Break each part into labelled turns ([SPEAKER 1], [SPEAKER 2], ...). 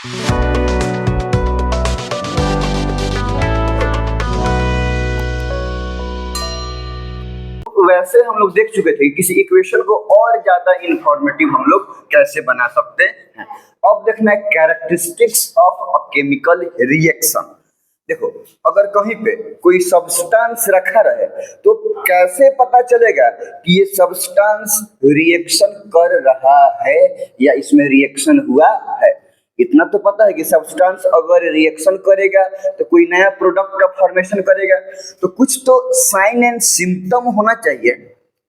[SPEAKER 1] वैसे हम लोग देख चुके थे कि किसी इक्वेशन को और ज्यादा इंफॉर्मेटिव हम लोग कैसे बना सकते हैं। अब देखना है characteristics of a chemical reaction. देखो, अगर कहीं पे कोई सब्सटेंस रखा रहे तो कैसे पता चलेगा कि ये सब्सटेंस रिएक्शन कर रहा है या इसमें रिएक्शन हुआ है। इतना तो पता है कि सब्सटेंस अगर रिएक्शन करेगा तो कोई नया प्रोडक्ट का फॉर्मेशन करेगा, तो कुछ तो साइन एंड सिम्टम होना चाहिए,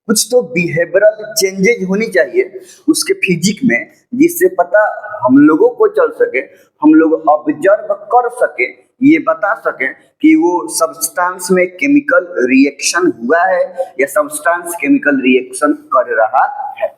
[SPEAKER 1] कुछ तो बिहेवियरल चेंजेज होनी चाहिए उसके फिजिक में, जिससे पता हम लोगों को चल सके, हम लोग ऑब्जर्व कर सके, ये बता सके कि वो सब्सटेंस में केमिकल रिएक्शन हुआ है या सब्सटेंस केमिकल रिएक्शन कर रहा है।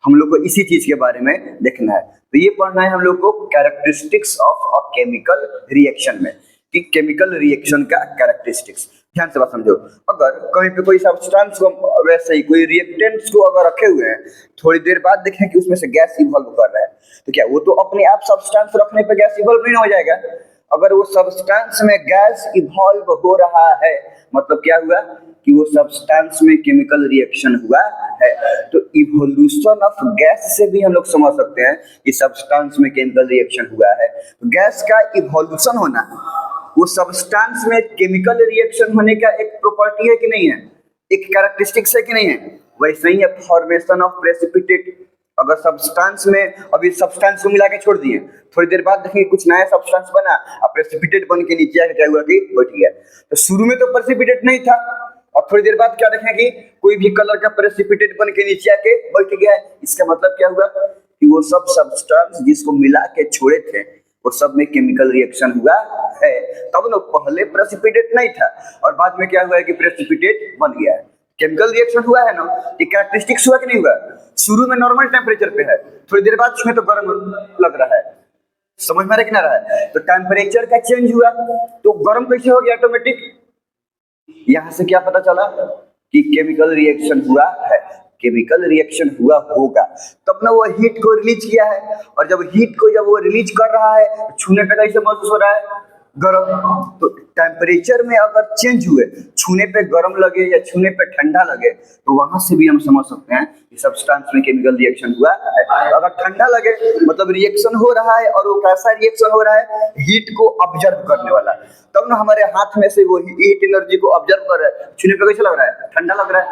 [SPEAKER 1] हम लोग को इसी चीज के बारे में देखना है। तो ये पढ़ना है हम लोग को characteristics of a chemical reaction में, कि केमिकल रिएक्शन का कैरेक्टरिस्टिक्स। ध्यान से बात समझो, अगर कहीं पे कोई सब्सटेंस को वैसे ही कोई रिएक्टेंट्स को अगर रखे हुए हैं, थोड़ी देर बाद देखें कि उसमें से गैस इवॉल्व कर रहा है, तो क्या वो तो अपने आप सब्सटेंस रखने पे गैस इवॉल्व नहीं हो जाएगा? अगर वो सब्सटेंस में गैस इवॉल्व हो रहा है, मतलब क्या हुआ कि वो सब्सटेंस में केमिकल रिएक्शन हुआ है। तो इवोल्यूशन ऑफ गैस से भी हम लोग समझ सकते हैं कि सब्सटेंस में केमिकल रिएक्शन हुआ है। तो गैस का इवोल्यूशन होना वो सब्सटेंस में केमिकल रिएक्शन होने का एक प्रॉपर्टी है कि नहीं है, एक कैरेक्टरिस्टिक्स है कि नहीं है। वैसे ही है फॉर्मेशन ऑफ प्रेसिपिटेट। अगर सब्सटेंस में अभी सब्सटेंस को मिला के छोड़ दिए, थोड़ी देर बाद देखेंगे कुछ नया सब्सटेंस बना और प्रेसिपिटेट बन के नीचे आके क्या हुआ कि बैठ गया। तो शुरू में तो प्रेसिपिटेट नहीं था, और थोड़ी देर बाद क्या देखें कि कोई भी कलर का प्रेसिपिटेट बन के नीचे आके बैठ गया है। इसका मतलब क्या हुआ कि वो सब सब्सटेंस जिसको मिला के छोड़े थे वो सब में केमिकल रिएक्शन हुआ है। तब ना पहले प्रेसिपिटेट नहीं था और बाद में क्या हुआ है कि प्रेसिपिटेट बन गया है। केमिकल रिएक्शन हुआ है ना, ये कैरेक्टरिस्टिक्स हुआ कि नहीं हुआ? शुरू में नॉर्मल टेम्परेचर पे है, थोड़ी देर बाद उसमें तो गर्म लग रहा है। समझ में आ रहा कि ना रहा है? तो टेम्परेचर का चेंज हुआ तो गर्म कैसे हो गया ऑटोमेटिक? यहां से क्या पता चला कि केमिकल रिएक्शन हुआ है। केमिकल रिएक्शन हुआ होगा तब ना वो हीट को रिलीज किया है, और जब हीट को जब वो रिलीज कर रहा है तो छूने पे कैसे महसूस हो रहा है? गर्म। तो टेम्परेचर में अगर चेंज हुए, छूने पे गर्म लगे या छूने पे ठंडा लगे, तो वहां से भी हम समझ सकते हैं कि सब्सटेंस में केमिकल रिएक्शन हुआ है। अगर ठंडा लगे मतलब रिएक्शन हो रहा है, और वो कैसा रिएक्शन हो रहा है? हीट को ऑब्जर्व करने वाला। तब ना हमारे हाथ में से वो हीट एनर्जी को ऑब्जर्व कर रहा है, छूने पे कैसा लग रहा है? ठंडा लग रहा है।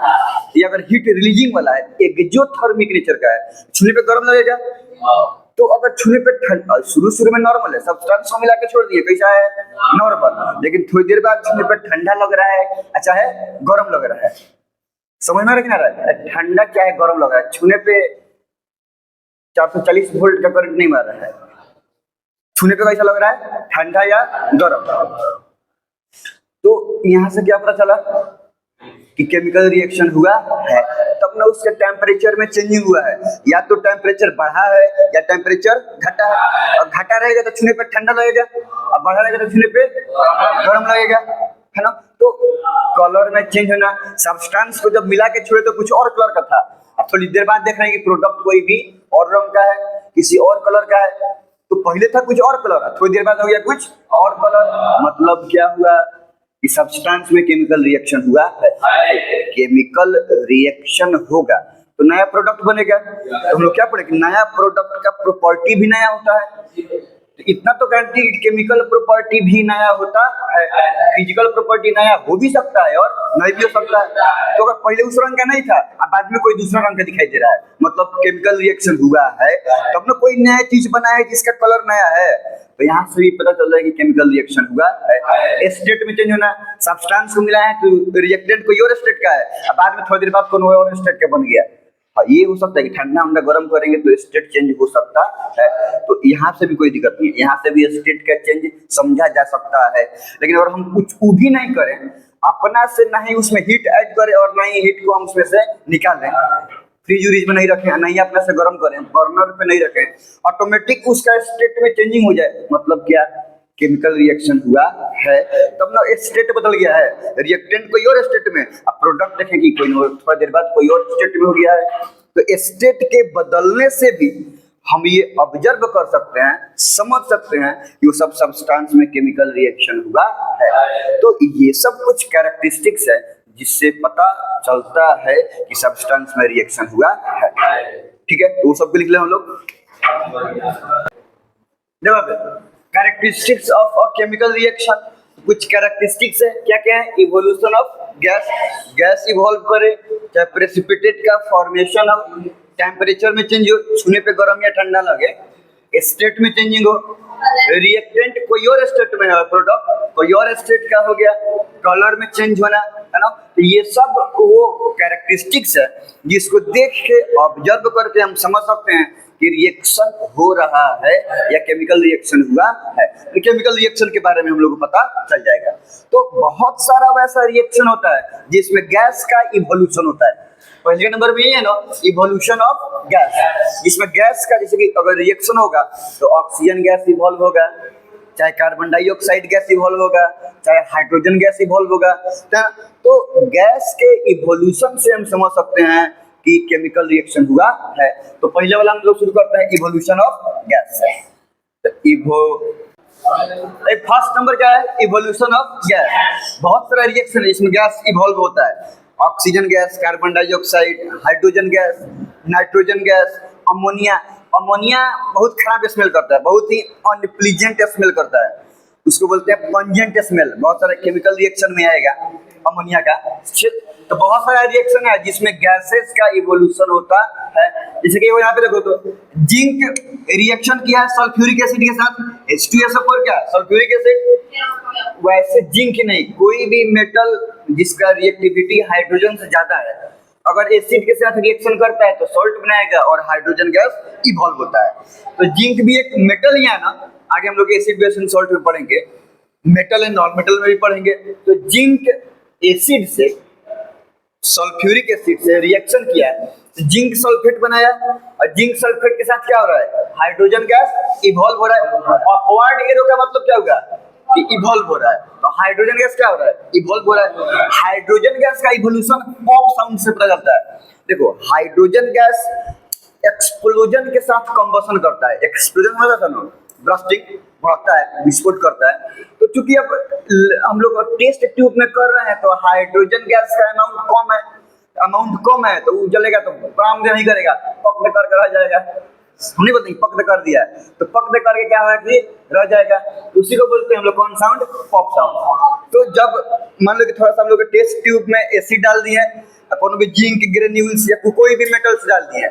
[SPEAKER 1] ये अगर हीट रिलीजिंग वाला है, एक्सोथर्मिक नेचर का है, छूने पे गर्म लगेगा। तो अगर छूने पे शुरू में नॉर्मल है, सब्सटेंस को मिला के छोड़ दिए, कैसा है? नॉर्मल। लेकिन थोड़ी देर बाद छूने पे ठंडा लग रहा है, अच्छा है, गर्म लग रहा है। समझ में रखना रहा है, ठंडा क्या है, गर्म लग रहा है। छूने पे 440 वोल्ट का करंट नहीं मार रहा है, छूने पे कैसा लग रहा है? ठंडा या गर्म। तो यहां से क्या पता चला कि केमिकल रिएक्शन हुआ है। तब ना उसके टेम्परेचर में चेंजिंग हुआ है, या तो टेम्परेचर बढ़ा है या टेम्परेचर घटा है। और घटा रहेगा तो छूने पे ठंडा लगेगा, और बढ़ा रहेगा तो छूने पे गर्म लगेगा, है ना। तो कलर में चेंज होना, सब्सटेंस को जब मिला के छोड़े तो कुछ और कलर का था, अब थोड़ी देर बाद देख रहे हैं कि प्रोडक्ट कोई भी और रंग का है, किसी और कलर का है। तो पहले था कुछ और कलर, थोड़ी देर बाद हो गया कुछ और कलर। मतलब क्या हुआ कि सब्सटेंस में केमिकल रिएक्शन हुआ है। केमिकल रिएक्शन होगा तो नया प्रोडक्ट बनेगा। तो हम लोग क्या पढ़े कि नया प्रोडक्ट का प्रॉपर्टी भी नया होता है। तो इतना तो गारंटी कि केमिकल प्रॉपर्टी भी नया होता है, फिजिकल प्रॉपर्टी नया हो भी सकता है और नहीं भी हो सकता है। तो अगर पहले उस रंग का नहीं था और बाद में कोई दूसरा रंग का दिखाई दे रहा है, मतलब केमिकल रिएक्शन हुआ है, तब ना कोई नया चीज बना है जिसका कलर नया है। तो यहाँ से भी पता चल रहा है कि केमिकल रिएक्शन हुआ है। स्टेट में चेंज होना, सब्सटेंस को मिला है तो रिएक्टेंट कोई और स्टेट का है, बाद में थोड़ी देर बाद कोई और स्टेट का बन गया। ये हो सकता है कि ठंडा अंडा गर्म करेंगे तो स्टेट चेंज हो सकता है। तो यहाँ से भी कोई दिक्कत नहीं है, यहाँ से भी स्टेट का चेंज समझा जा सकता है। लेकिन अगर हम कुछ भी नहीं करें, अपना से ना ही उसमें हीट ऐड करें और ना ही हीट को हम उसमें से निकालें, फ्रिज व्रिज में नहीं रखें, नहीं अपने से गर्म करें, बर्नर पे नहीं रखें, ऑटोमेटिक उसका स्टेट में चेंजिंग हो जाए, मतलब क्या? केमिकल रिएक्शन हुआ है। तब ना स्टेट बदल गया है, रिएक्टेंट कोई और स्टेट में, अब प्रोडक्ट देखें कि कोई थोड़ा देर बाद कोई और स्टेट में हो गया है। तो स्टेट के बदलने से भी हम ये ऑब्जर्व कर सकते हैं, समझ सकते हैं कि वो सब सब्सटेंस में केमिकल रिएक्शन हुआ है। तो ये सब कुछ कैरेक्टरिस्टिक्स है जिससे पता चलता है कि सब्सटेंस में रिएक्शन हुआ है। ठीक है, तो वो सब लिख लें हम लोग। जवाब characteristics of a chemical reaction, कुछ कैरेक्टरिस्टिक्स है, क्या क्या है? Evolution of gas, gas evolve करे, चाहे प्रेसिपिटेट का फॉर्मेशन हो, टेम्परेचर में चेंज हो, छूने पे गर्म या ठंडा लगे, स्टेट में चेंजिंग हो, रिएक्टेंट कोई और स्टेट में है, प्रोडक्ट कोई और स्टेट का हो गया, कलर में चेंज होना, है ना। तो ये सब वो कैरेक्टरिस्टिक्स है जिसको देख के ऑब्जर्व करके हम समझ सकते हैं कि रिएक्शन हो रहा है या केमिकल रिएक्शन हुआ है। तो केमिकल रिएक्शन के बारे में हम लोग को पता चल जाएगा। तो बहुत सारा वैसा रिएक्शन होता है जिसमें गैस का इवोल्यूशन होता है। पहले नंबर में ये है ना, इवोल्यूशन ऑफ गैस, जिसमें गैस का जैसे कि अगर रिएक्शन होगा तो ऑक्सीजन गैस इवॉल्व होगा, चाहे कार्बन डाइऑक्साइड गैस इवॉल्व होगा, चाहे हाइड्रोजन गैस इवॉल्व होगा। तो गैस के इवोल्यूशन से हम समझ सकते हैं कि केमिकल रिएक्शन हुआ है। तो पहले वाला हम लोग शुरू करते हैं, evolution of gas. First number क्या है? Evolution of gas. बहुत सारा रिएक्शन है इसमें गैस इवॉल्व होता है। Oxygen gas, carbon dioxide, hydrogen gas, nitrogen gas, ammonia. Ammonia बहुत खराब स्मेल करता है, बहुत ही अनप्लीजेंट स्मेल करता है, उसको बोलते हैं पंजेंट स्मेल। बहुत सारे केमिकल रिएक्शन में आएगा अमोनिया का। तो बहुत सारा रिएक्शन है जिसमें गैसेस का इवोल्यूशन होता है। जैसे कि यहाँ पे देखो, तो जिंक रिएक्शन किया है सल्फ्यूरिक एसिड के साथ, H2SO4 क्या सल्फ्यूरिक एसिड। वैसे जिंक नहीं, कोई भी मेटल जिसका रिएक्टिविटी हाइड्रोजन से ज्यादा है, अगर एसिड के साथ रिएक्शन करता है तो सॉल्ट बनाएगा और हाइड्रोजन गैस इवॉल्व होता है। तो जिंक भी एक मेटल ही है ना, आगे हम लोग एसिड बेस एंड सॉल्ट में पढ़ेंगे, मेटल एंड नॉन मेटल में भी पढ़ेंगे। तो जिंक एसिड से, सल्फ्यूरिक एसिड से रिएक्शन किया है, जिंक सल्फेट बनाया, और जिंक सल्फेट के साथ क्या हो रहा है? हाइड्रोजन गैस इवॉल्व हो रहा है। अपवर्ड एरो का मतलब क्या होगा? कि इवॉल्व हो रहा है। तो हाइड्रोजन गैस क्या हो रहा है? इवॉल्व हो रहा है। हाइड्रोजन गैस का इवोल्यूशन पॉप साउंड से पता चलता है। देखो, हाइड्रोजन गैस एक्सप्लोजन के साथ कंबशन करता है। एक्सप्लोजन हो जाता है ना, ब्रस्टिंग बढ़ता है, विस्फोट करता है। तो चूंकि अब हम लोग टेस्ट ट्यूब में कर रहे हैं तो हाइड्रोजन गैस का अमाउंट कम है तो वो जलेगा तो काम नहीं करेगा, पक में कर रह जाएगा। हमने बोलते हैं पक कर दिया है, तो पक करके क्या होगा कि रह जाएगा। तो उसी को बोलते हैं हम लोग कौन साउंड? Pop sound. तो जब मान लो कि थोड़ा सा हम लोग टेस्ट ट्यूब में एसिड डाल दिए, कोनो भी जिंक ग्रेन्यूल्स या कोई भी मेटल्स डाल दिए,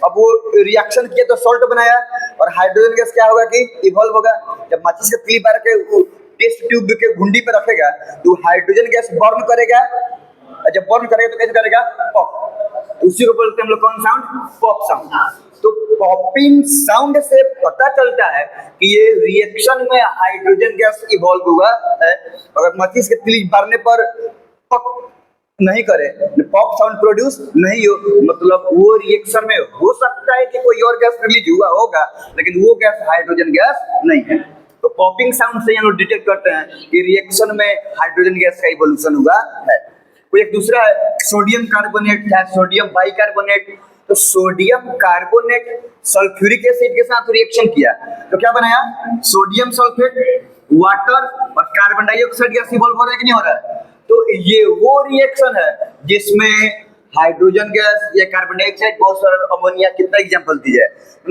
[SPEAKER 1] अब वो रिएक्शन किया तो सॉल्ट बनाया, और हाइड्रोजन गैस क्या होगा कि इवॉल्व होगा। जब माचिस का तिली बार के टेस्ट ट्यूब के घुंडी पे रखेगा तो हाइड्रोजन गैस बर्न करेगा, और जब बर्न करेगा तो कैसे करेगा? पॉप। उसी को बोलते हैं हम लोग कौन साउंड? Pop sound. तो पॉपिंग साउंड से पता चलता है कि ये रिएक्शन में हाइड्रोजन गैस इवॉल्व हुआ है। अगर माचिस के तिली बारने पर पक नहीं करे, पॉप साउंड प्रोड्यूस नहीं हो, मतलब वो रिएक्शन में हो सकता है कि कोई और गैस रिलीज हुआ होगा, लेकिन वो गैस हाइड्रोजन गैस नहीं है। तो पॉपिंग साउंड से हम लोग डिटेक्ट करते हैं कि रिएक्शन में हाइड्रोजन गैस का इवोल्यूशन हुआ है। कोई एक दूसरा है सोडियम कार्बोनेट या सोडियम बाइकार्बोनेट। तो सोडियम कार्बोनेट सल्फ्यूरिक एसिड के साथ रिएक्शन किया तो क्या बनाया? सोडियम सल्फेट, वाटर और कार्बन डाइऑक्साइड गैस इवॉल्व हो रहा है कि नहीं हो रहा है? तो ये वो रिएक्शन है जिसमें हाइड्रोजन गैस या कार्बन डाइऑक्साइड, बहुत सारा अमोनिया, कितना एग्जांपल दिया है।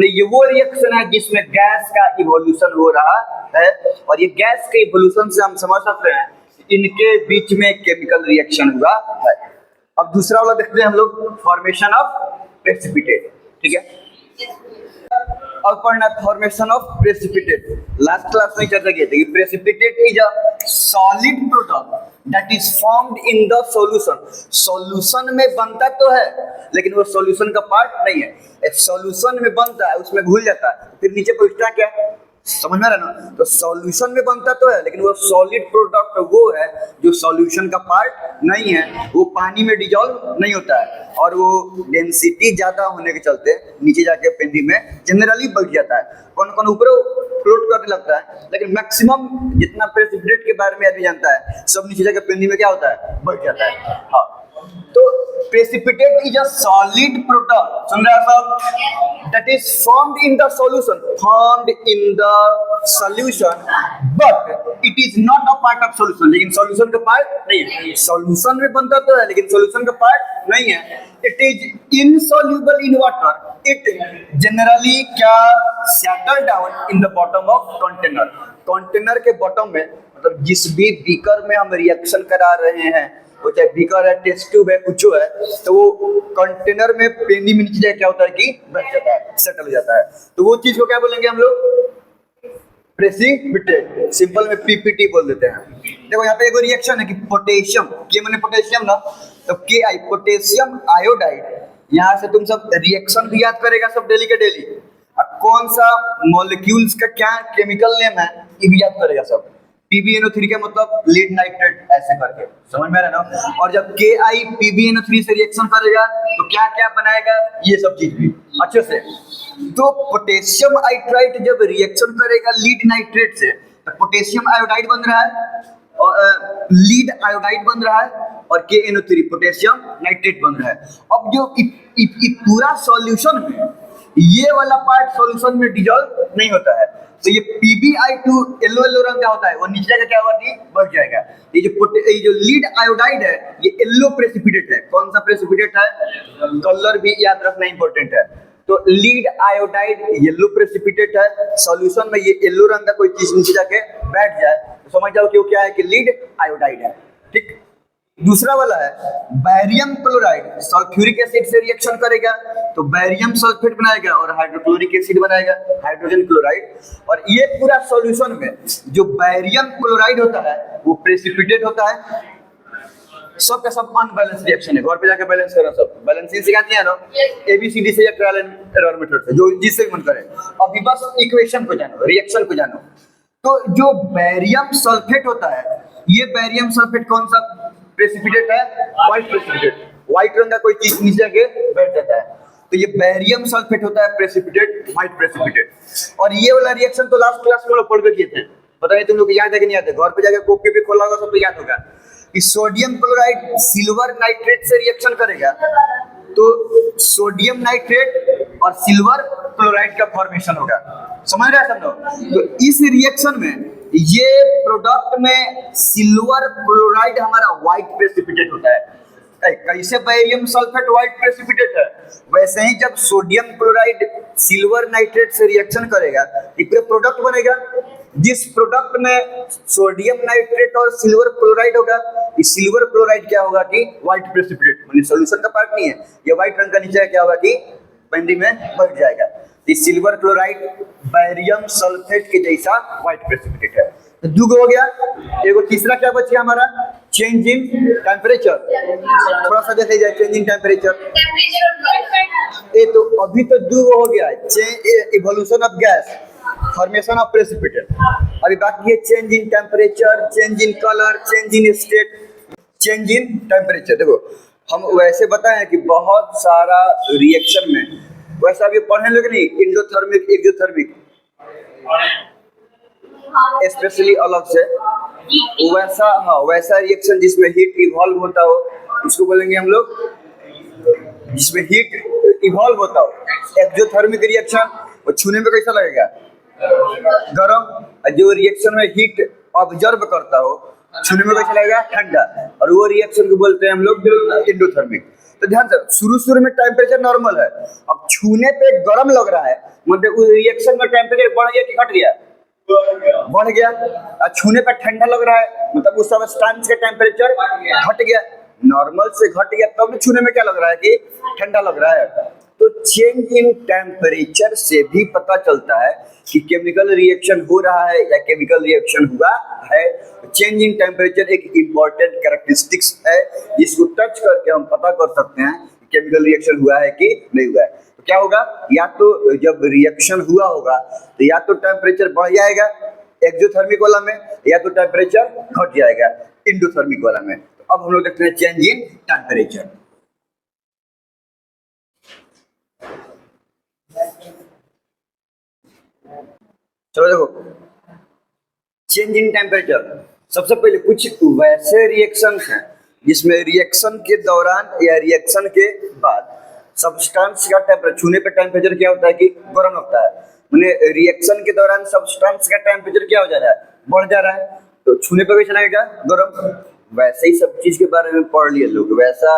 [SPEAKER 1] ये वो रिएक्शन है जिसमें गैस का इवोल्यूशन हो रहा है, और ये गैस के इवोल्यूशन से हम समझ सकते हैं इनके बीच में केमिकल रिएक्शन हुआ है। अब दूसरा वाला देखते हैं हम लोग, फॉर्मेशन ऑफ प्रेसिपिटेट। ठीक है, अब पढ़ना formation of precipitate. Last class में चर्चा की थी कि precipitate is a solid product that is formed in the solution. Solution में बनता तो है लेकिन वो सॉल्यूशन का पार्ट नहीं है। सॉल्यूशन में बनता है, उसमें घुल जाता है, फिर नीचे पहुंचता क्या है? समझ में आ रहा ना? तो सॉल्यूशन में बनता तो है लेकिन वो सॉलिड प्रोडक्ट वो है जो सॉल्यूशन का पार्ट नहीं है। वो पानी में डिजॉल्व नहीं होता है, और वो डेंसिटी ज्यादा होने के चलते नीचे जाके पेंदी में जनरली बैठ जाता है। कौन कौन ऊपर फ्लोट करने लगता है, लेकिन मैक्सिमम जितना प्रेसिपिटेट के बारे में आदमी जानता है सब नीचे जाके पेंदी में क्या होता है? बैठ जाता है। हाँ, तो precipitate is a solid product, सुन रहे हैं सब, that is formed in the solution, but it is not a part of solution, लेकिन सॉल्यूशन का पार्ट नहीं है। सॉल्यूशन में बनता तो है लेकिन सॉल्यूशन का पार्ट नहीं है। It is insoluble in water, it generally क्या settle down in the bottom of container, container के बॉटम में, मतलब जिस भी बीकर में हम रिएक्शन करा रहे हैं, वो चाहे बीकर है, टेस्ट ट्यूब है, कुछ है, तो वो कंटेनर में पेंदी में नीचे जाके क्या होता है कि बैठ जाता है, सेटल हो जाता है। तो वो चीज को क्या बोलेंगे हम लोग? प्रेसिपिटेट, सिंपल में पीपीटी बोल देते हैं। देखो यहाँ पे एक रिएक्शन है कि पोटेशियम, के माने पोटेशियम ना, तो के आई पोटेशियम आयोडाइड, यहाँ से तुम सब रिएक्शन भी याद करेगा सब डेली के डेली, और कौन सा मॉलिक्यूल्स का क्या केमिकल नेम है ये भी याद करेगा सब। PbNO3 का मतलब लीड नाइट्रेट, ऐसे करके समझ में आ रहा है ना। और जब Ki PbNO3 से रिएक्शन करेगा तो क्या क्या बनाएगा, ये सब चीज भी अच्छे से। तो पोटेशियम आइट्राइट जब रिएक्शन करेगा लीड नाइट्रेट से, तो पोटेशियम आयोडाइड बन रहा है और लीड आयोडाइड बन रहा है, और KNO3 पोटेशियम नाइट्रेट बन रहा है। अब जो पूरा सॉल्यूशन में ये वाला पार्ट सॉल्यूशन में डिजॉल्व नहीं होता है, तो ये PbI2 येलो येलो रंग का होता है, वो नीचे जाकर क्या होगा कि बढ़ जाएगा। ये जो लीड आयोडाइड है ये येलो प्रेसिपिटेट है। कौन सा प्रेसिपिटेट है? कलर भी याद रखना इंपॉर्टेंट है। तो लीड आयोडाइड येलो प्रेसिपिटेट है, सॉल्यूशन में ये येलो रंग का कोई चीज नीचे जाके बैठ जाए तो समझ जाओ कि वो क्या है कि लीड आयोडाइड है। ठीक, दूसरा वाला है बैरियम क्लोराइड, सल्फ्यूरिक एसिड से रिएक्शन करेगा तो बैरियम सल्फेट बनाएगा और हाइड्रोक्लोरिक एसिड बनाएगा, हाइड्रोजन क्लोराइड। और ये पूरा सॉल्यूशन में जो बैरियम क्लोराइड होता है वो प्रेसिपिटेट होता है। सब का सब अनबैलेंस रिएक्शन है, घर पे जाके बैलेंस करना, सब बैलेंसिंग सिखाते हैं ना ABCD से या ट्रायल एंड एरर मेथड से, जो जिससे भी मन करे। अभी बस इक्वेशन को जानो, रिएक्शन को जानो। तो जो बैरियम सल्फेट होता है, ये बैरियम सल्फेट कौन सा प्रेसिपिटेट है? व्हाइट प्रेसिपिटेट, व्हाइट रंग का कोई चीज नीचे के बैठ जाता है, तो ये बैरियम सल्फेट होता है प्रेसिपिटेट, व्हाइट प्रेसिपिटेट। और ये वाला रिएक्शन तो लास्ट क्लास में लोग पढ़ के किए थे, पता नहीं तुम लोग याद है कि नहीं याद है, घर पे जाके कॉपी पे खोला होगा सब तो याद होगा कि सोडियम क्लोराइड सिल्वर नाइट्रेट से रिएक्शन करेगा तो सोडियम नाइट्रेट और सिल्वर क्लोराइड का फॉर्मेशन होगा। समझ रहे हैं सब लोग? तो इस रिएक्शन में ये प्रोडक्ट में सिल्वर क्लोराइड हमारा व्हाइट प्रेसिपिटेट होता है। कैसे बैरियम सल्फेट व्हाइट प्रेसिपिटेट है, वैसे ही जब सोडियम क्लोराइड सिल्वर नाइट्रेट से रिएक्शन करेगा एक प्रोडक्ट बनेगा। जिस प्रोडक्ट में सोडियम नाइट्रेट और सिल्वर क्लोराइड होगा, इस सिल्वर क्लोराइड क्या होगा कि व्हाइट प्रेसिपिटेट, मतलब सॉल्यूशन का पार्ट नहीं है, ये व्हाइट रंग का नीचे क्या होगा कि पेंदी में बढ़ जाएगा। इस सिल्वर क्लोराइड बैरियम सल्फेट के जैसा व्हाइट प्रेसिपिटेट है। तो दुगो हो गया, एगो तीसरा क्या बच गया हमारा? Change in temperature. थोड़ा सा देखे जाए चेंज इन टेम्परेचर, ये तो अभी तो दुगो हो गया, evolution of gas, formation of precipitate. अभी बाकी है change in temperature, change in colour, change in state, change in temperature. देखो हम वैसे बताएं कि बहुत सारा रिएक्शन में वैसा भी पढ़े लोग नहीं, इंडोथर्मिक एक्सोथर्मिक स्पेशली अलग से वैसा, हाँ वैसा रिएक्शन जिसमें हीट इवॉल्व होता हो उसको बोलेंगे हम लोग, जिसमें हीट इवॉल्व होता हो। एक्सोथर्मिक रिएक्शन वो छूने में कैसा लगेगा? गरम। जो रिएक्शन में हीट ऑब्जर्व करता हो छूने में कैसा लगेगा? ठंडा। और वो रिएक्शन को बोलते हैं हम लोग इंडोथर्मिक। तो ध्यान से, शुरू में टेम्परेचर नॉर्मल है, अब छूने पे गरम लग रहा है, मतलब उस रिएक्शन में टेम्परेचर बढ़ गया कि घट गया? बढ़ गया। और छूने पे ठंडा लग रहा है, मतलब उस सब्सटेंस का टेम्परेचर घट गया, नॉर्मल से घट गया, तब छूने में क्या लग रहा है कि ठंडा लग रहा है। तो चेंज इन टेम्परेचर से भी पता चलता है कि केमिकल रिएक्शन हो रहा है या केमिकल रिएक्शन हुआ है। चेंज इन टेम्परेचर एक इम्पॉर्टेंट कैरेक्टरिस्टिक्स है जिसको टच करके हम पता कर सकते हैं कि केमिकल रिएक्शन हुआ है कि नहीं हुआ है। तो क्या होगा, या तो जब रिएक्शन हुआ होगा तो या तो टेम्परेचर बढ़ जाएगा एक्सोथर्मिक वाला में, या तो टेम्परेचर घट जाएगा इंडोथर्मिक वाला में। तो अब हम लोग देखते हैं चेंज इन टेम्परेचर। चलो देखो, चेंज इन टेम्परेचर सबसे पहले कुछ वैसे रिएक्शंस हैं जिसमें रिएक्शन के दौरान या रिएक्शन के बाद सब्सटेंस का टेम्परेचर, छूने पे टेम्परेचर क्या होता है कि गर्म होता है, मैंने रिएक्शन के दौरान सब्सटेंस का टेम्परेचर क्या हो जा रहा है, बढ़ जा रहा है, तो छूने पे कैसा लगेगा, गर्म। वैसे ही सब चीज के बारे में पढ़ लिए लोग, वैसा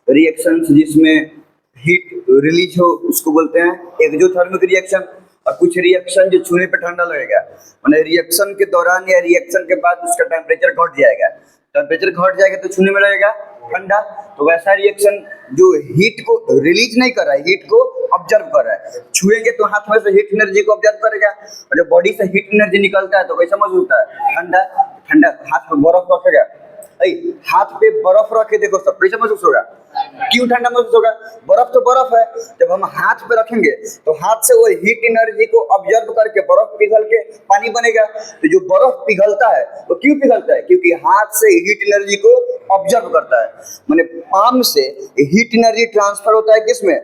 [SPEAKER 1] रिएक्शन जिसमें हीट रिलीज हो उसको बोलते हैं एक्सोथर्मिक रिएक्शन, और कुछ रिएक्शन जो छूने पे ठंडा लगेगा, मैंने रिएक्शन के दौरान या रिएक्शन के बाद उसका टेम्परेचर घट जाएगा, टेम्परेचर घट जाएगा तो छूने में लगेगा ठंडा। तो वैसा रिएक्शन जो हीट को रिलीज नहीं कर रहा है, हीट को ऑब्जर्व कर रहा है, छुएंगे तो हाथ में से हीट एनर्जी को ऑब्जर्व करेगा, और जब बॉडी से हीट एनर्जी निकलता है तो कैसा महसूस होता है, ठंडा। ठंडा हाथ में बर्फ रखेगा, हाथ पे बर्फ रखे देखो सब कैसा महसूस होगा, क्यों ठंडा महसूस होगा, बर्फ तो बर्फ है। जब हम हाथ पे रखेंगे तो हाथ से वो हीट एनर्जी को ऑब्जर्व करके बर्फ पिघल के पानी बनेगा। तो जो बर्फ पिघलता है वो क्यों पिघलता है, क्योंकि हाथ से हीट एनर्जी को ऑब्जर्व करता है, माने पाम से हीट एनर्जी ट्रांसफर होता है किसमें,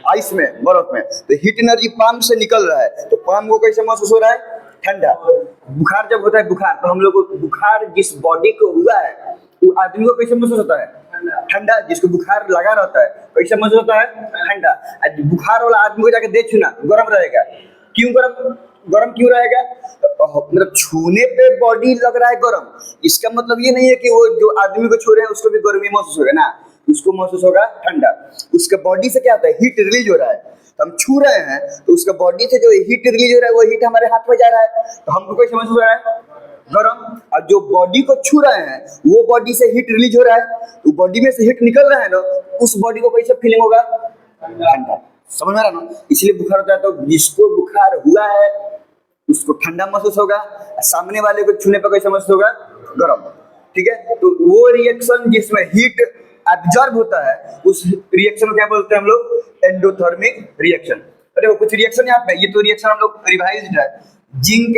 [SPEAKER 1] आइस में, बर्फ में। तो हीट एनर्जी पाम से निकल रहा है तो पाम को कैसे महसूस हो रहा है, ठंडा। बुखार जब होता है, बुखार, तो हम लोग को बुखार जिस बॉडी को हुआ है वो आदमी को कैसे महसूस होता है, ठंडा। जिसको बुखार लगा रहता है कैसे महसूस होता है, ठंडा। बुखार वाला आदमी को जाके देख छूना, गर्म रहेगा, क्यों गर्म, गर्म क्यों रहेगा, मतलब छूने पे बॉडी लग रहा है गर्म, इसका मतलब ये नहीं है कि वो जो आदमी को छू रहे हैं उसको भी गर्मी महसूस होगा ना, उसको महसूस होगा ठंडा। उसके बॉडी से क्या होता है, हीट रिलीज हो रहा है, तो हम छू रहे हैं तो उसका बॉडी से जो हीट रिलीज हो रहा है वो हीट हमारे हाथ में जा रहा है, तो हमको कैसे महसूस हो रहा है, गर्म। और जो बॉडी को छू रहे हैं वो बॉडी से हीट रिलीज हो रहा है, तो बॉडी में से हीट निकल रहा है ना, उस बॉडी को कैसे फीलिंग होगा, ठंडा। समझ में आ रहा ना, इसलिए बुखार होता है। तो जिसको बुखार हुआ है उसको ठंडा महसूस होगा, सामने वाले को छूने पर कैसे महसूस होगा, गर्म। ठीक है, तो वो रिएक्शन जिसमें हीट एब्जॉर्ब होता है उस रिएक्शन को क्या बोलते हैं हम लोग, एंडोथर्मिक रिएक्शन। अरे वो कुछ रिएक्शन यहाँ पे, ये तो रिएक्शन हम लोग रिवाइज्ड है। जिंक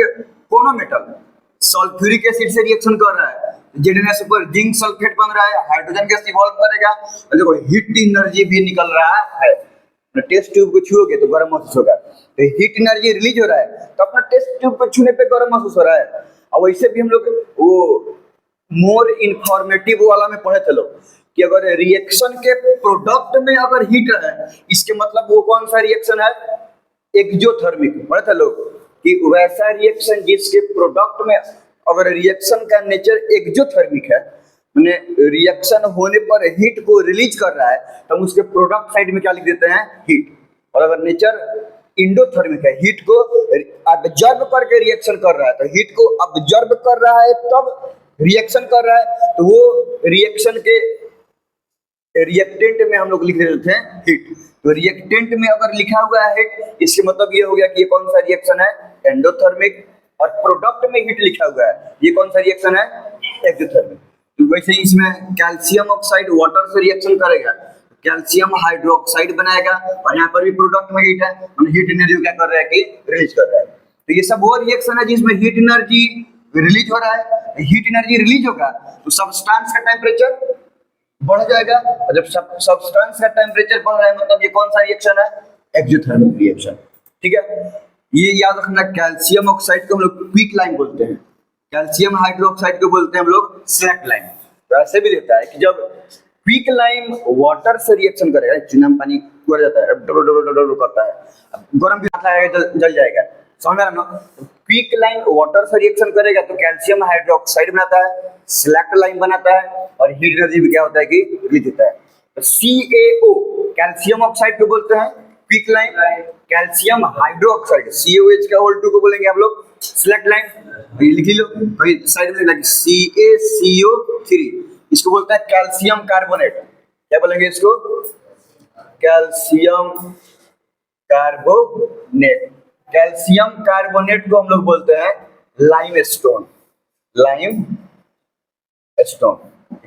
[SPEAKER 1] कोनो मेटल सल्फ्यूरिक एसिड से रिएक्शन कर रहा है, जेडीएनएस पर जिंक सल्फेट बन रहा है, हाइड्रोजन गैस इवॉल्व करेगा, और देखो हीट एनर्जी भी निकल रहा है। टेस्ट ट्यूब को छुओगे तो गर्म महसूस होगा, तो हीट एनर्जी रिलीज हो रहा है, तो अपना टेस्ट ट्यूब को छूने पे गर्म महसूस हो रहा है। और वैसे भी हम लोग वो मोर इंफॉर्मेटिव वाला में पढ़े थे लोग कि अगर रिएक्शन के प्रोडक्ट में अगर हीट है, इसके मतलब वो कौन सा रिएक्शन है, एक्सोथर्मिक। पढ़े थे लोग कि वैसा रिएक्शन जिसके प्रोडक्ट में अगर रिएक्शन का नेचर एक्सोथर्मिक है, माने रिएक्शन होने पर हीट को रिलीज कर रहा है, तो हम उसके प्रोडक्ट साइड में क्या लिख देते हैं, हीट। और अगर नेचर इंडोथर्मिक है, हीट को ऑब्जर्व करके रिएक्शन कर रहा है, तो हीट को ऑब्जर्व कर रहा है तब रिएक्शन कर रहा है, तो वो रिएक्शन के रिएक्टेंट में हम लोग लिख देते हैं हीट। तो रिएक्टेंट में अगर लिखा हुआ है हीट, इसके मतलब ये हो गया कि ये कौन सा रिएक्शन है, एंडोथर्मिक। और प्रोडक्ट में हीट लिखा हुआ है, ये कौन सा रिएक्शन है, एक्सोथर्मिक। तो वैसे ही इसमें कैल्शियम ऑक्साइड वाटर से रिएक्शन करेगा, कैल्शियम हाइड्रोक्साइड बनाएगा, और यहाँ पर भी प्रोडक्ट में हीट है, हीट एनर्जी क्या कर रहा है कि रिलीज कर रहा है। तो ये सब वो रिएक्शन है जिसमें हीट एनर्जी रिलीज हो रहा है। हीट एनर्जी रिलीज होगा तो सब्सटेंस का टेम्परेचर बढ़ जाएगा, और जब सब्सटेंस का टेम्परेचर बढ़ रहा है मतलब ये कौन सा रिएक्शन है, एक्सोथर्मिक रिएक्शन। ठीक है, ये याद रखना। कैल्शियम ऑक्साइड को हम लोग क्विक लाइम बोलते हैं, कैल्शियम हाइड्रोक्साइड को बोलते हैं हम लोग स्लैक लाइम। तो ऐसे भी देता है कि जब क्विक लाइम वाटर से रिएक्शन करेगा, चूना में पानी उड़ जाता है, करता है, गर्म भी हाथ लगाएगा जल जाएगा, समझ में आ रहा है। क्विक लाइम वाटर से रिएक्शन करेगा तो कैल्शियम हाइड्रोक्साइड बनाता है, स्लैक लाइम बनाता है, और हीट एनर्जी भी क्या होता है कि रिलीज होता है। तो CaO कैल्शियम ऑक्साइड को बोलते हैं quick lime, calcium hydroxide CaOH का होल 2 को बोलेंगे हम लोग स्लैक लाइम। ये लिख लो कहीं साइड में, लिखना CaCO3, इसको बोलते हैं कैल्शियम कार्बोनेट। क्या बोलेंगे इसको, कैल्शियम कार्बोनेट। कैल्शियम कार्बोनेट को हम लोग बोलते हैं lime stone, lime stone.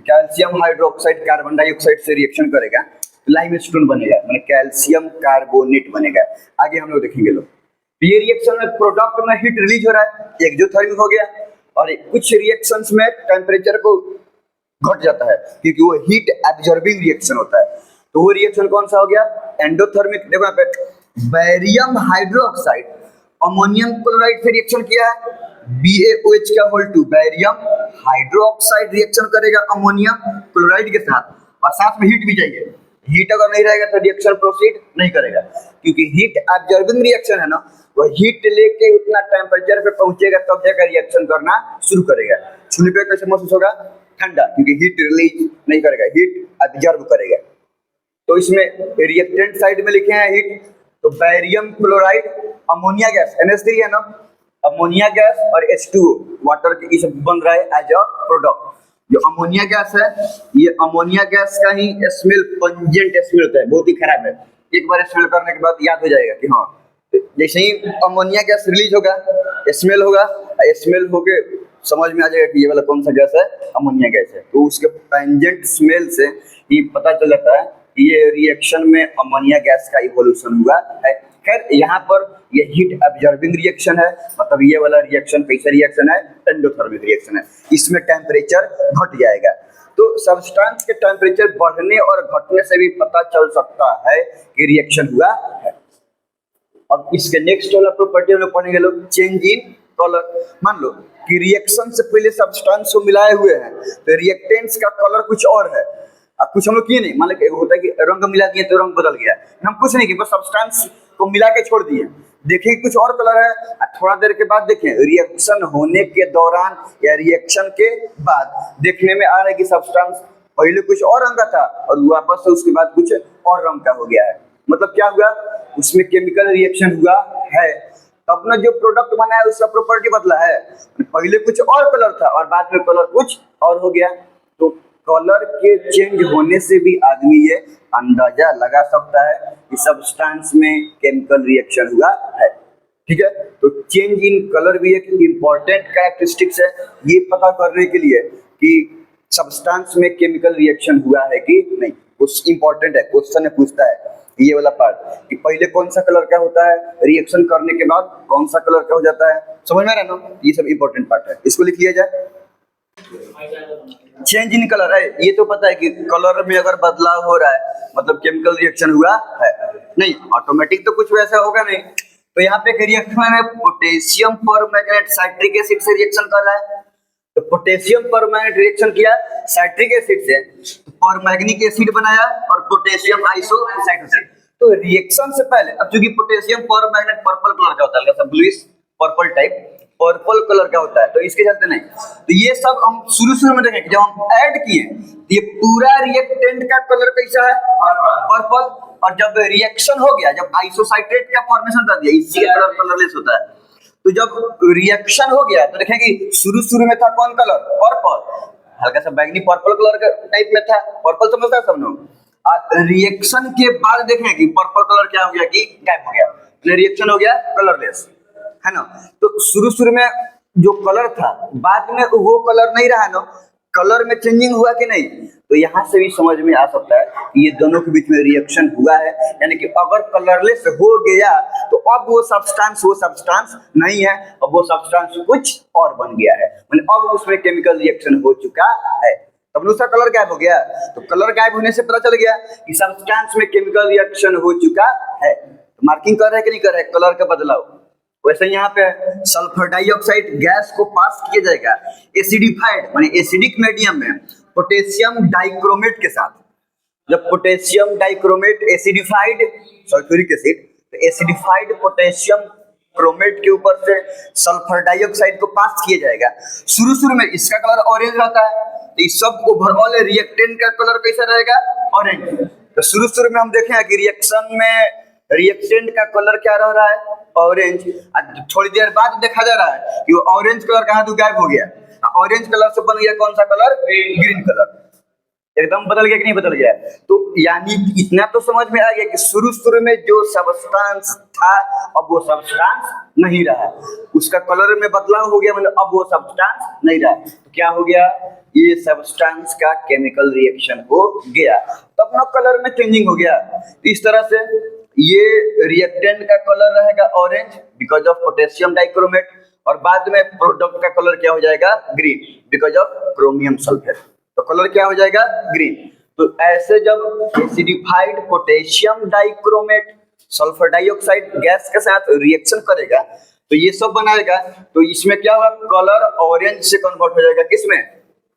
[SPEAKER 1] Calcium hydroxide carbon dioxide से रिएक्शन करेगा तो लाइम स्टोन बनेगा, माने कैल्शियम कार्बोनेट बनेगा। आगे हम लोग देखेंगे लोग। ये रिएक्शन में प्रोडक्ट में हीट रिलीज हो रहा है, एक्सोथर्मिक हो गया, और कुछ रिएक्शंस में टेम्परेचर को घट जाता है क्योंकि वो हीट एब्जॉर्बिंग रिएक्शन होता है। तो वो रिएक्शन कौन सा हो गया, एंडोथर्मिक। देखो यहाँ पे बैरियम हाइड्रोक्साइड अमोनियम क्लोराइड से रिएक्शन किया है, BaOH का होल 2 बैरियम हाइड्रोक्साइड रिएक्शन करेगा अमोनियम क्लोराइड के साथ, और साथ में हीट भी चाहिए। हीट अगर नहीं रहेगा तो रिएक्शन प्रोसीड नहीं करेगा, क्योंकि हीट एब्जॉर्बिंग रिएक्शन है ना, वो हीट लेके उतना टेम्परेचर पे पहुंचेगा तब जाकर रिएक्शन करना शुरू करेगा। छूने पे कैसे महसूस होगा? ठंडा, क्योंकि हीट रिलीज नहीं करेगा, हीट एब्जॉर्ब करेगा। तो इसमें रिएक्टेंट साइड में लिखे हैं हीट, तो barium chloride ammonia gas NH3 है ना, अमोनिया गैस और H2O वाटर के सब बन रहा है एज अ प्रोडक्ट। जो अमोनिया गैस है, ये अमोनिया गैस का ही स्मेल पंजेंट स्मेल होता है, बहुत ही खराब है। एक बार स्मेल करने के बाद याद हो जाएगा कि हाँ, जैसे ही अमोनिया गैस रिलीज होगा स्मेल होगा, स्मेल होके समझ में आ जाएगा कि ये वाला कौन सा गैस है, अमोनिया गैस है। तो उसके पेंजेंट स्मेल से ही पता चल जाता है कि ये रिएक्शन में अमोनिया गैस का इवोल्यूशन हुआ है। खैर यहाँ पर ये हीट एब्जॉर्बिंग रिएक्शन है, मतलब ये वाला रिएक्शन कैसा रिएक्शन है? एंडोथर्मिक रिएक्शन है। इसमें टेम्परेचर घट जाएगा। तो सब्सटेंस के टेम्परेचर बढ़ने और घटने से भी पता चल सकता है कि रिएक्शन हुआ है। अब इसके नेक्स्ट वाला प्रॉपर्टी हम लोग पढ़ेंगे लोग, चेंज इन कलर। मान लो कि रिएक्शन से पहले सब्सटेंस को मिलाए हुए हैं, तो रिएक्टेंट्स का कलर कुछ और है। अब कुछ हम लोग किए नहीं, मान लो होता है कि रंग मिला दिए तो रंग बदल गया, हम कुछ नहीं किए, बस सब्सटेंस को मिला के छोड़ दिए। देखें कुछ और कलर है, थोड़ा देर के बाद देखें रिएक्शन होने के दौरान या रिएक्शन के बाद देखने में आ रहा है कि सब्सटेंस पहले कुछ और रंग का था और वापस से उसके बाद कुछ और रंग का हो गया है। मतलब क्या हुआ? उसमें केमिकल रिएक्शन हुआ है, अपना जो प्रोडक्ट बना है उसका प्रॉपर्टी बदला है। पहले कुछ और कलर था और बाद में कलर कुछ और हो गया। तो कलर के चेंज होने से भी आदमी ये अंदाजा लगा सकता है कि सब्सटेंस में केमिकल रिएक्शन हुआ है। ठीक है, तो चेंज इन कलर भी एक इम्पॉर्टेंट कैरेक्टरिस्टिक्स है ये पता करने के लिए कि सब्सटेंस में केमिकल रिएक्शन हुआ है कि नहीं। कुछ इंपॉर्टेंट है, क्वेश्चन पूछता है ये वाला पार्ट कि पहले कौन सा कलर का होता है, रिएक्शन करने के बाद कौन सा कलर का हो जाता है। समझ में आ रहा है ना? ये सब इंपॉर्टेंट पार्ट है, इसको लिख लिया जाए। चेंज इन कलर है, ये तो पता है कि कलर में अगर बदलाव हो रहा है मतलब केमिकल रिएक्शन हुआ है। नहीं, ऑटोमेटिक तो कुछ वैसा होगा नहीं। तो यहाँ पे रिएक्शन है, पोटेशियम परमैंगनेट साइट्रिक एसिड से रिएक्शन कर रहा है। तो पोटेशियम परमैंगनेट रिएक्शन किया साइट्रिक एसिड से, तो परमैंगनिक एसिड बनाया और पोटेशियम आइसोसाइटोसिस। तो रिएक्शन से पहले, अब चूंकि पोटेशियम परमैंगनेट पर्पल कलर का होता है, सब bluish purple type purple colour का होता है, तो इसके चलते नहीं। तो ये सब हम शुरू में देखेंगे, जब हम ऐड किए तो ये पूरा रिएक्टेंट का कलर कैसा है? पर्पल। और जब रिएक्शन हो गया, जब आइसोसाइट्रेट का फॉर्मेशन कर दिया, इसी का कलर कलरलेस होता है। तो जब रिएक्शन हो गया तो देखेंगे शुरू में था कौन कलर? पर्पल, हल्का सा बैंगनी पर्पल कलर का टाइप में था, पर्पल समझता है सब लोग। रिएक्शन के बाद देखें कि पर्पल कलर क्या हो गया कि गायब हो गया, रिएक्शन हो गया कलरलेस, है ना। तो शुरू में जो कलर था बाद में वो कलर नहीं रहा ना, कलर में चेंजिंग हुआ कि नहीं। तो यहाँ से भी समझ में आ सकता है कि ये दोनों के बीच में रिएक्शन हुआ है, यानी कि अगर कलरलेस हो गया तो अब वो सब्सटेंस नहीं है, अब वो सब्सटेंस कुछ और बन गया है, मतलब अब उसमें केमिकल रिएक्शन हो चुका है, तब उसका कलर गायब हो गया। तो कलर गायब होने से पता चल गया कि सब्सटेंस में केमिकल रिएक्शन हो चुका है। तो मार्किंग कर रहे हैं कि नहीं कर रहे हैं कलर का बदलाव। वैसे यहाँ पे सल्फर डाइऑक्साइड गैस को पास किया जाएगा एसिडिफाइड माने एसिडिक मीडियम में पोटेशियम डाइक्रोमेट के साथ। जब potassium dichromate acidified sulphuric acid, तो एसिडिफाइड पोटेशियम क्रोमेट के ऊपर से सल्फर डाइऑक्साइड को पास किया जाएगा। शुरू में इसका कलर ऑरेंज रहता है, तो इस सब ओवरऑल रिएक्टेंट का कलर कैसा रहेगा? ऑरेंज। तो शुरू में हम देखें कि रिएक्शन में रिएक्टेंट का कलर क्या रह रहा है? ऑरेंज। थोड़ी देर बाद देखा जा रहा है कि वो ऑरेंज कलर कहाँ तो गायब हो गया, ऑरेंज कलर से बन गया कौन सा कलर? Green colour. एकदम बदल गया कि नहीं बदल गया? तो यानी इतना तो समझ में आ गया कि शुरू में जो सब्सटेंस था अब वो सब्सटेंस नहीं रहा, उसका कलर में बदलाव हो गया, मतलब अब वो सब्सटेंस नहीं रहा। तो क्या हो गया? ये सब्सटेंस का केमिकल रिएक्शन हो गया, तब ना कलर में चेंजिंग हो गया। इस तरह से ये रिएक्टेंट का कलर रहेगा orange because of potassium dichromate, और बाद में प्रोडक्ट का कलर क्या हो जाएगा? Green because of chromium sulphate. तो कलर क्या हो जाएगा? ग्रीन। तो ऐसे जब acidified potassium dichromate sulphur dioxide gas के साथ रिएक्शन करेगा तो ये सब बनाएगा तो इसमें क्या होगा, कलर ऑरेंज से कन्वर्ट हो जाएगा किसमें,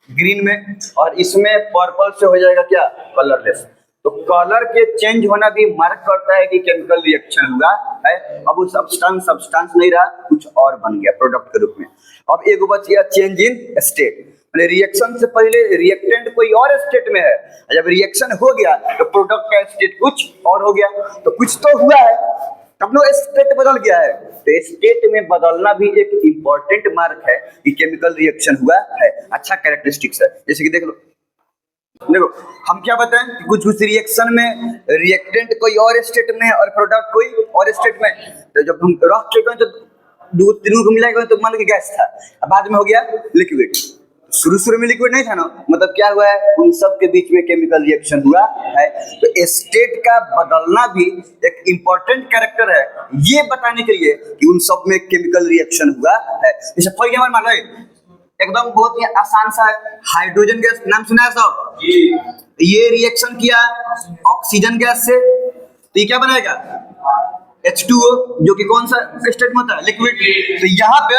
[SPEAKER 1] ग्रीन में, और इसमें पर्पल से हो जाएगा क्या, कलरलेस। तो कलर के चेंज होना भी मार्क करता है कि केमिकल रिएक्शन हुआ है। अब वो सब्सटेंस नहीं रहा, कुछ और बन गया प्रोडक्ट के रूप में। अब एक बच गया चेंज इन स्टेट, रिएक्शन से पहले रिएक्टेंट कोई और स्टेट में है, जब रिएक्शन हो गया तो प्रोडक्ट का स्टेट कुछ और हो गया, तो कुछ तो हुआ है तब ना स्टेट बदल गया है। तो स्टेट में बदलना भी एक इंपॉर्टेंट मार्क है कि केमिकल रिएक्शन हुआ है, अच्छा कैरेक्टरिस्टिक्स है। जैसे कि देखो हम क्या बताएं कि कुछ रिएक्शन में रिएक्टेंट कोई और स्टेट में है और प्रोडक्ट कोई और स्टेट में। तो जब हम रख के तो दो तीनों को मिलाएंगे तो मान लो कि गैस था, अब बाद में हो गया लिक्विड। शुरू में लिक्विड नहीं था ना, मतलब क्या हुआ है, उन सब के बीच में केमिकल रिएक्शन हुआ है। तो स्टेट का बदलना भी एक इंपॉर्टेंट कैरेक्टर है, ये बताने के लिए कि उन सब में केमिकल रिएक्शन हुआ है। जैसे फॉर एग्जांपल मान लो एकदम बहुत ही आसान सा है, हाइड्रोजन गैस, नाम सुना है सब, ये रिएक्शन किया ऑक्सीजन गैस से, तो ये क्या बनाएगा, H2O, जो कि कौन सा स्टेट में होता है, लिक्विड। तो यहाँ पे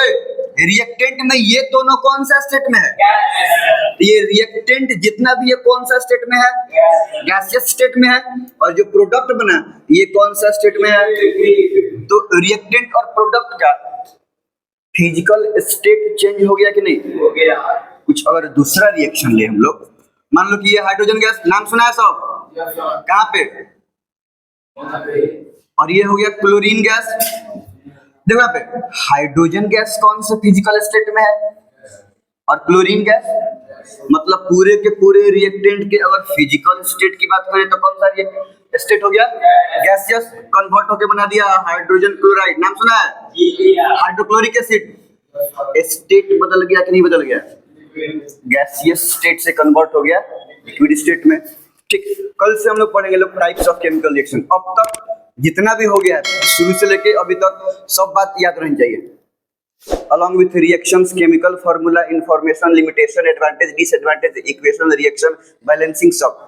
[SPEAKER 1] रिएक्टेंट में ये दोनों कौन सा स्टेट में है, तो ये रिएक्टेंट जितना भी है कौन सा स्टेट में है, गैसियस स्टेट में है, और जो प्रोडक्ट बना ये कौन सा स्टेट में है। तो रिएक्टेंट और प्रोडक्ट का फिजिकल स्टेट चेंज हो गया कि नहीं, हो गया। कुछ अगर दूसरा रिएक्शन ले हम लोग, मान लो कि ये हाइड्रोजन गैस, नाम सुना है सब, कहाँ पे, और ये हो गया क्लोरीन गैस। देखो यहाँ पे हाइड्रोजन गैस कौन से फिजिकल स्टेट में है, और क्लोरीन गैस, मतलब पूरे के पूरे रिएक्टेंट के अगर फिजिकल स्टेट की बात करें तो कौन सा स्टेट हो गया, गैसियस, कन्वर्ट होके बना दिया हाइड्रोजन क्लोराइड, नाम सुना है, हाइड्रोक्लोरिक एसिड। स्टेट बदल गया कि नहीं बदल गया, गैसियस स्टेट से कन्वर्ट हो गया लिक्विड स्टेट में। ठीक, कल से हम लोग पढ़ेंगे लोग टाइप्स ऑफ केमिकल रिएक्शन। अब तक जितना भी हो गया है शुरू से लेके अभी तक सब बात याद रहनी चाहिए, along with reactions, chemical formula, information, limitation, advantage, disadvantage, equation, reaction, balancing सब।